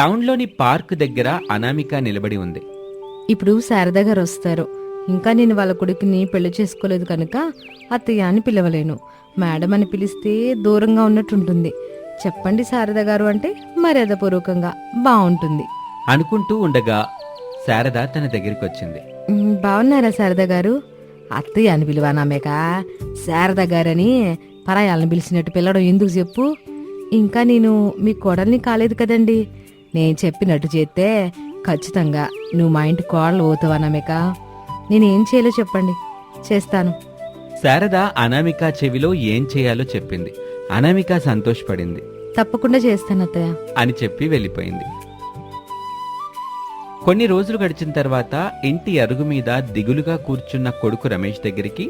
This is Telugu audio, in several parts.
టౌన్లోని పార్క్ దగ్గర అనామిక నిలబడి ఉంది. ఇప్పుడు శారద గారు వస్తారు. ఇంకా నేను వాళ్ళ కొడుకుని పెళ్లి చేసుకోలేదు కనుక అత్తయ్య అని పిలవలేను. మేడం అని పిలిస్తే దూరంగా ఉన్నట్టుంటుంది. చెప్పండి శారద గారు అంటే మర్యాదపూర్వకంగా బాగుంటుంది అనుకుంటూ ఉండగా శారద తన దగ్గరికి వచ్చింది. బాగున్నారా శారద గారు? అత్తయ్య అని పిలువానామేక శారద గారని పరాయాలను పిలిచినట్టు పిల్లడం ఎందుకు చెప్పు? ఇంకా నేను మీ కోడల్ని కాలేదు కదండి. నేను చెప్పినట్టు చేస్తే ఖచ్చితంగా నువ్వు మా ఇంటి కోడలు అవుతావనామేక. నేనేం చేయాలో చెప్పండి, చేస్తాను. శారద అనామిక చెవిలో ఏం చేయాలో చెప్పింది. అనామిక సంతోషపడింది. తప్పకుండా చేస్తాను అత్తయ్య అని చెప్పి వెళ్ళిపోయింది. కొన్ని రోజులు గడిచిన తర్వాత ఇంటి అరుగు మీద దిగులుగా కూర్చున్న కొడుకు రమేష్ దగ్గరికి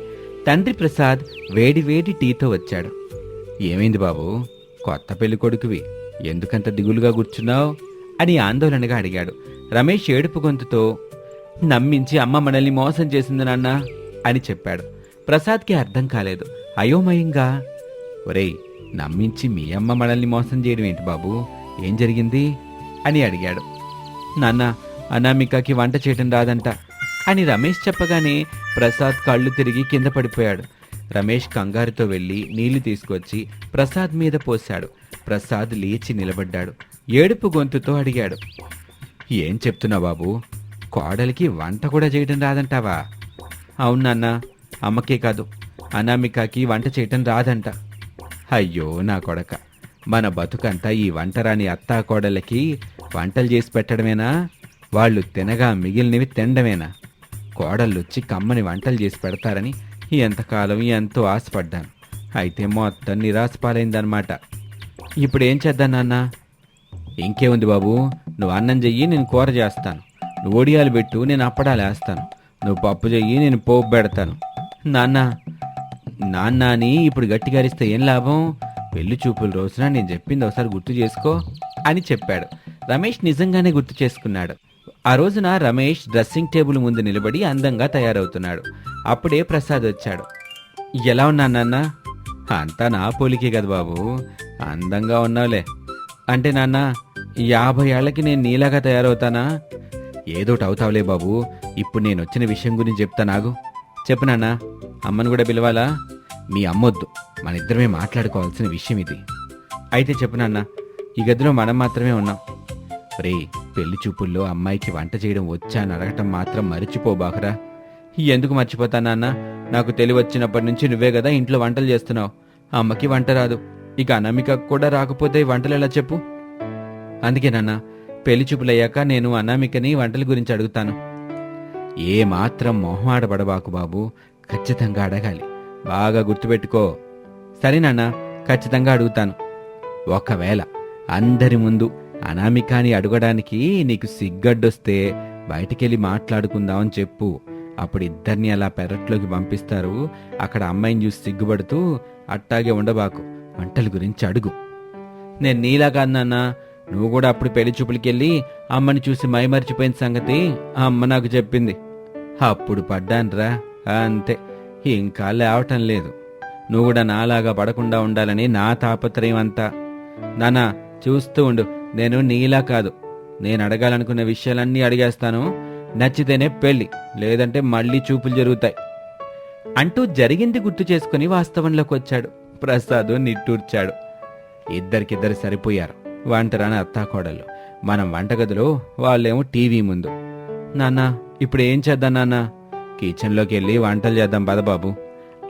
తండ్రి ప్రసాద్ వేడివేడి టీతో వచ్చాడు. ఏమైంది బాబు, కొత్త పెళ్లి కొడుకువి, ఎందుకంత దిగులుగా కూర్చున్నావు అని ఆందోళనగా అడిగాడు. రమేష్ ఏడుపు గొంతుతో నమ్మించి అమ్మ మనల్ని మోసం చేసింది నాన్న అని చెప్పాడు. ప్రసాద్కి అర్థం కాలేదు. అయోమయంగా, ఒరేయ్, నమ్మించి మీ అమ్మ మనల్ని మోసం చేయడం ఏంటి బాబు, ఏం జరిగింది అని అడిగాడు. నాన్న, అనామికకి వంట చేయడం రాదంట అని రమేష్ చెప్పగానే ప్రసాద్ కళ్ళు తిరిగి కింద పడిపోయాడు. రమేష్ కంగారుతో వెళ్ళి నీళ్లు తీసుకొచ్చి ప్రసాద్ మీద పోశాడు. ప్రసాద్ లేచి నిలబడ్డాడు. ఏడుపు గొంతుతో అడిగాడు, ఏం చెప్తున్నావు బాబు, కోడలికి వంట కూడా చేయడం రాదంటావా? అవునన్న, అమ్మకే కాదు అనామికకి వంట చేయటం రాదంట. అయ్యో నా కొడక, మన బతుకంతా ఈ వంటరాని అత్తా కోడలకి వంటలు చేసి పెట్టడమేనా? వాళ్ళు తినగా మిగిలినవి తినడమేనా? కోడళ్ళొచ్చి కమ్మని వంటలు చేసి పెడతారని ఎంతకాలం ఎంతో ఆశపడ్డాను. అయితే మొత్తం నిరాశపాలైందనమాట. ఇప్పుడేం చేద్దాం నాన్న? ఇంకేముంది బాబు, నువ్వు అన్నం చెయ్యి, నేను కూర చేస్తాను. నువ్వు ఒడియాలు పెట్టు, నేను అప్పడాలు వేస్తాను. నువ్వు పప్పు చెయ్యి, నేను పోపు పెడతాను. నాన్న అని ఇప్పుడు గట్టిగా అరిస్తే ఏం లాభం? పెళ్లి చూపుల రోజున నేను చెప్పింది ఒకసారి గుర్తు చేసుకో అని చెప్పాడు. రమేష్ నిజంగానే గుర్తు చేసుకున్నాడు. ఆ రోజున రమేష్ డ్రెస్సింగ్ టేబుల్ ముందు నిలబడి అందంగా తయారవుతున్నాడు. అప్పుడే ప్రసాద్ వచ్చాడు. ఎలా ఉన్నా నాన్న? అంతా నా పోలికే కదా బాబు, అందంగా ఉన్నావులే. అంటే నాన్న, 50 ఏళ్లకి నేను నీలాగా తయారవుతానా? ఏదోటి అవుతావులే బాబు. ఇప్పుడు నేను వచ్చిన విషయం గురించి చెప్తానాగు. చెప్పు నాన్న, అమ్మను కూడా పిలవాలా? మీ అమ్మొద్దు, మన ఇద్దరమే మాట్లాడుకోవాల్సిన విషయం ఇది. అయితే చెప్పు నాన్న, ఈ గదిలో మనం మాత్రమే ఉన్నాం. రే, పెళ్లి చూపుల్లో అమ్మాయికి వంట చేయడం వచ్చా అని అడగటం మాత్రం మర్చిపోబాకరా. ఎందుకు మర్చిపోతా నాన్న? నాకు తెలివచ్చినప్పటి నుంచి నువ్వే కదా ఇంట్లో వంటలు చేస్తున్నావు. అమ్మకి వంట రాదు, ఇక అనామిక కూడా రాకపోతే వంటలు ఎలా చెప్పు? అందుకే నాన్న, పెళ్లి చూపులయ్యాక నేను అనామికని వంటల గురించి అడుగుతాను. ఏ మాత్రం మొహమాడబడబాకు బాబు, ఖచ్చితంగా అడగాలి. బాగా గుర్తుపెట్టుకో. సరే నాన్న, ఖచ్చితంగా అడుగుతాను. ఒకవేళ అందరి ముందు అనామికాని అడగడానికి నీకు సిగ్గడ్డొస్తే బయటికెళ్ళి మాట్లాడుకుందామని చెప్పు. అప్పుడు ఇద్దరిని అలా పెరట్లోకి పంపిస్తారు. అక్కడ అమ్మాయిని చూసి సిగ్గుపడుతూ అట్టాగే ఉండబాకు, వంటల గురించి అడుగు. నేను నీలాగా అన్నా, నువ్వు కూడా అప్పుడు పెళ్లి చూపులకెళ్ళి అమ్మని చూసి మైమరిచిపోయిన సంగతి అమ్మ నాకు చెప్పింది. అప్పుడు పడ్డాన్రా, అంతే, ఇంకా లేవటం లేదు. నువ్వు కూడా నాలాగా పడకుండా ఉండాలని నా తాపత్రయం అంతా. నానా, చూస్తూ ఉండు, నేను నీలా కాదు. నేను అడగాలనుకున్న విషయాలన్నీ అడిగేస్తాను. నచ్చితేనే పెళ్ళి, లేదంటే మళ్ళీ చూపులు జరుగుతాయి అంటూ జరిగింది గుర్తు చేసుకుని వాస్తవంలోకి వచ్చాడు. ప్రసాద్ నిట్టూర్చాడు. ఇద్దరికిద్దరు సరిపోయారు, వంటరాని అత్తాకోడళ్ళు. మనం వంటగదిలో, వాళ్ళేమో టీవీ ముందు. నాన్నా, ఇప్పుడు ఏం చేద్దాం నాన్న? కిచెన్లోకి వెళ్ళి వంటలు చేద్దాం పదబాబు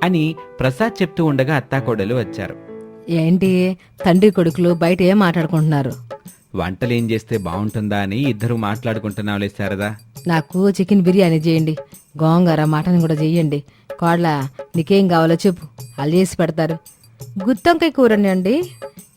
అని ప్రసాద్ చెప్తూ ఉండగా అత్తాకోడలు వచ్చారు. ఏంటి తండ్రి కొడుకులు బయట ఏం మాట్లాడుకుంటున్నారు? వంటలేం చేస్తే బాగుంటుందా అని ఇద్దరు మాట్లాడుకుంటున్నావులే శారదా. నాకు చికెన్ బిర్యానీ చేయండి, గోంగూర మటన్ కూడా చెయ్యండి. కోడ్ల, నీకేం కావాలో చెప్పు, వాళ్ళు చేసి పెడతారు. గుత్తొంకాయ కూరని అండి,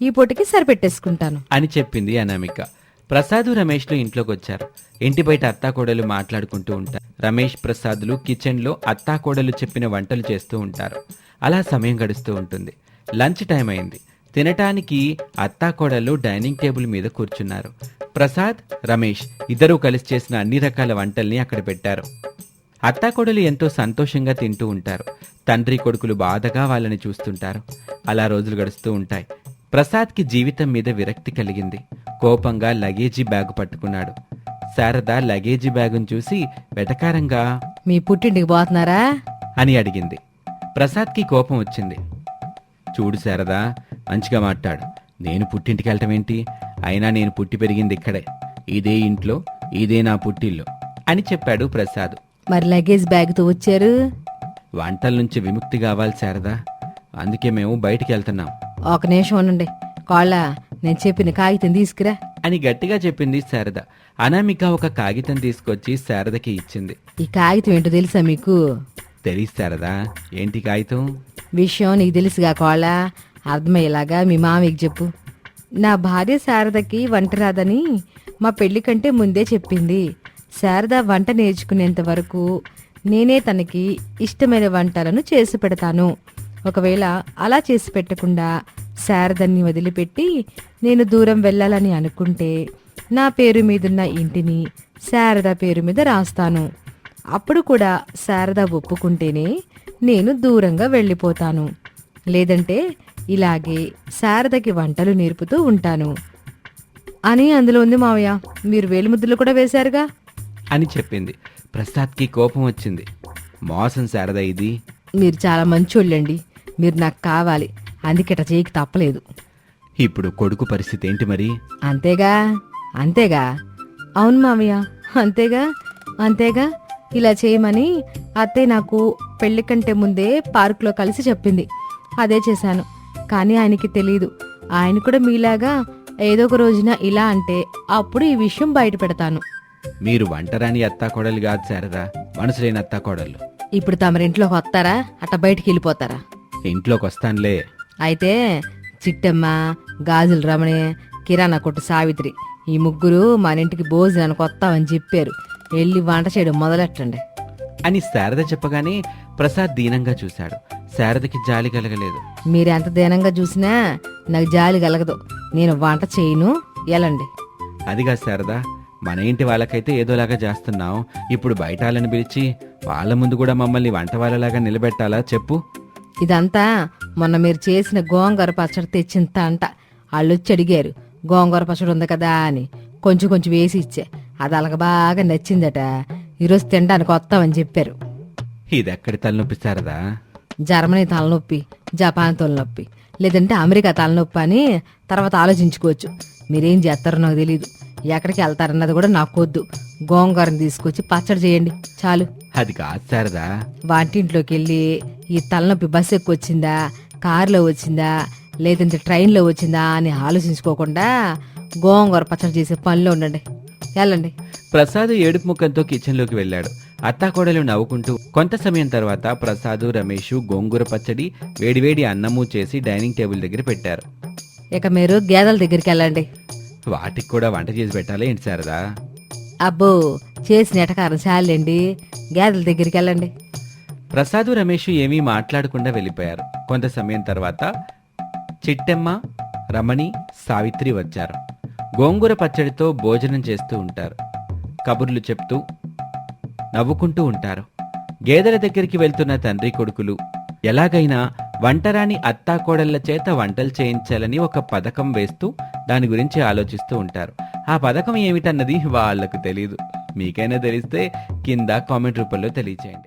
ఈ పూటకి సరిపెట్టేసుకుంటాను అని చెప్పింది అనామిక. ప్రసాద్ రమేష్లు ఇంట్లోకి వచ్చారు. ఇంటి బయట అత్తాకోడలు మాట్లాడుకుంటూ ఉంటారు. రమేష్ ప్రసాద్లు కిచెన్లో అత్తాకోడలు చెప్పిన వంటలు చేస్తూ ఉంటారు. అలా సమయం గడుస్తూ ఉంటుంది. లంచ్ టైం అయింది. తినటానికి అత్తాకోడళ్ళు డైనింగ్ టేబుల్ మీద కూర్చున్నారు. ప్రసాద్, రమేష్ ఇద్దరూ కలిసి చేసిన అన్ని రకాల వంటల్ని అక్కడ పెట్టారు. అత్తాకోడలు ఎంతో సంతోషంగా తింటూ ఉంటారు. తండ్రి కొడుకులు బాధగా వాళ్ళని చూస్తుంటారు. అలా రోజులు గడుస్తూ ఉంటాయి. ప్రసాద్కి జీవితం మీద విరక్తి కలిగింది. కోపంగా లగేజీ బ్యాగు పట్టుకున్నాడు. శారద లగేజీ బ్యాగును చూసి వెటకారంగా మీ పుట్టింటికి పోతున్నారా? అని అడిగింది. ప్రసాద్కి కోపం వచ్చింది. చూడు శారదా, మంచిగా మాట్లాడు. నేను పుట్టింటికి వెళ్ళటమేంటి? అయినా నేను పుట్టి పెరిగింది ఇక్కడే, ఇదే ఇంట్లో, ఇదే నా పుట్టిల్లు అని చెప్పాడు ప్రసాద్. మరి లగేజ్ బ్యాగ్తో వచ్చారు? వంటల నుంచి విముక్తి కావాలి శారదా, అందుకే మేము బయటికి వెళ్తున్నాం ఒక నిమిషం ఉండండి. కోళ్ళ, నేను చెప్పిన కాగితం తీసుకురా అని గట్టిగా చెప్పింది శారద. అనామిక ఒక కాగితం తీసుకొచ్చి శారదకి ఇచ్చింది. ఈ కాగితం ఏంటో తెలుసా మీకు? తెలియదు శారదా, ఏంటి కాగితం? విషయం నీకు తెలుసుగా కోళ్ళ, అర్థమయ్యేలాగా మీ మామయ్యకి చెప్పు. నా భార్య శారదకి వంట రాదని మా పెళ్లి కంటే ముందే చెప్పింది. శారద వంట నేర్చుకునేంత వరకు నేనే తనకి ఇష్టమైన వంటలను చేసి పెడతాను. ఒకవేళ అలా చేసి పెట్టకుండా శారదని వదిలిపెట్టి నేను దూరం వెళ్ళాలని అనుకుంటే నా పేరు మీదున్న ఇంటిని శారద పేరు మీద రాస్తాను. అప్పుడు కూడా శారద ఒప్పుకుంటేనే నేను దూరంగా వెళ్ళిపోతాను. లేదంటే ఇలాగే శారదకి వంటలు నేర్పుతూ ఉంటాను అని అందులో ఉంది మావయ్య. మీరు వేలిముద్రలు కూడా వేశారుగా అని చెప్పింది. ప్రసాద్కి కోపం వచ్చింది. మోసం శారద ఇది. మీరు చాలా మంచోళ్ళండి. మీరు నాకు కావాలి, అందుకే ఇట్ట చేయకి తప్పలేదు. ఇప్పుడు కొడుకు పరిస్థితి ఏంటి మరి? అంతేగా అంతేగా. అవును మామయ్య, అంతేగా అంతేగా. ఇలా చేయమని అత్తయ్య నాకు పెళ్లి కంటే ముందే పార్కులో కలిసి చెప్పింది. అదే చేశాను. కానీ ఆయనకి తెలీదు. ఆయన కూడా మీలాగా ఏదో ఒక రోజున ఇలా అంటే అప్పుడు ఈ విషయం బయట పెడతాను. మీరు వంటరాని అత్తాకోడలు కాదు శారదా, మనసులేని అత్తాకోడళ్ళు. ఇప్పుడు తమరింట్లోకి వస్తారా, అట్ట బయటికి వెళ్ళిపోతారా? ఇంట్లోకి వస్తానులే. అయితే చిట్టమ్మ, గాజుల రమణి, కిరాణా కొట్టు సావిత్రి ఈ ముగ్గురు మన ఇంటికి భోజనానికి వస్తామని చెప్పారు. వెళ్ళి వంట చేయడం మొదలెట్టండి అని శారద చెప్పగానే ప్రసాద్ దీనంగా చూశాడు. శారదకి జాలి కలగలేదు. మీరెంత దీనంగా చూసినా నాకు జాలి కలగదు. నేను వంట చేయను, ఎలండి. అదిగా శారదా, మన ఇంటి వాళ్ళకైతే ఏదోలాగా చేస్తున్నావు, ఇప్పుడు బయట వాళ్ళని పిలిచి వాళ్ళ ముందు కూడా మమ్మల్ని వంట వాళ్ళలాగా నిలబెట్టాలా చెప్పు? ఇదంతా మొన్న మీరు చేసిన గోంగూర పచ్చడి తెచ్చింత అంట. వాళ్ళు వచ్చి అడిగారు, గోంగూర పచ్చడి ఉంది కదా అని. కొంచెం కొంచెం వేసి ఇచ్చే, అది అలాగ బాగా నచ్చిందట. ఈరోజు తినడానికి వస్తామని చెప్పారు. ఇదెక్కడి తలనొప్పి శారదా? జర్మనీ తలనొప్పి, జపాన్ తలనొప్పి, లేదంటే అమెరికా తలనొప్పి అని తర్వాత ఆలోచించుకోవచ్చు. మీరేం చేస్తారో నాకు తెలీదు. ఎక్కడికి వెళ్తారన్నది కూడా నాకు వద్దు. గోంగూరని తీసుకొచ్చి పచ్చడి చేయండి చాలు. అది కాదు శారదా. వంటింట్లోకి వెళ్ళి ఈ తలనొప్పి బస్సు ఎక్కువ వచ్చిందా, కారులో వచ్చిందా, లేదంటే ట్రైన్లో వచ్చిందా అని ఆలోచించుకోకుండా గోంగూర పచ్చడి చేసే పనిలో ఉండండి. వెళ్ళండి. ప్రసాద్ ఏడుపు ముఖంతో కిచెన్లోకి వెళ్ళాడు. అత్తాకోడలు నవ్వుకుంటూ కొంత సమయం తర్వాత ప్రసాద్, రమేష్ గోంగూర పచ్చడి, వేడివేడి అన్నము చేసి డైనింగ్ టేబుల్ దగ్గర పెట్టారు. ఇక మీరు గేదెల దగ్గరికి వెళ్ళండి. వాటికి కూడా వంట చేసి పెట్టాలి ఏంటి శారదా? అబ్బో, చేసిన ఎటకారం చాలండి. గేదెల దగ్గరికి వెళ్ళండి. ప్రసాద్, రమేష్ ఏమీ మాట్లాడకుండా వెళ్ళిపోయారు. కొంత సమయం తర్వాత చిట్టెమ్మ, రమణి, సావిత్రి వచ్చారు. గోంగూర పచ్చడితో భోజనం చేస్తూ ఉంటారు. కబుర్లు చెప్తూ నవ్వుకుంటూ ఉంటారు. గేదెల దగ్గరికి వెళ్తున్న తండ్రి కొడుకులు ఎలాగైనా వంటరాని అత్తాకోడళ్ల చేత వంటలు చేయించాలని ఒక పథకం వేస్తూ దాని గురించి ఆలోచిస్తూ ఉంటారు. ఆ పథకం ఏమిటన్నది వాళ్లకు తెలీదు. మీకైనా తెలిస్తే కింద కామెంట్ రూపంలో తెలియచేయండి.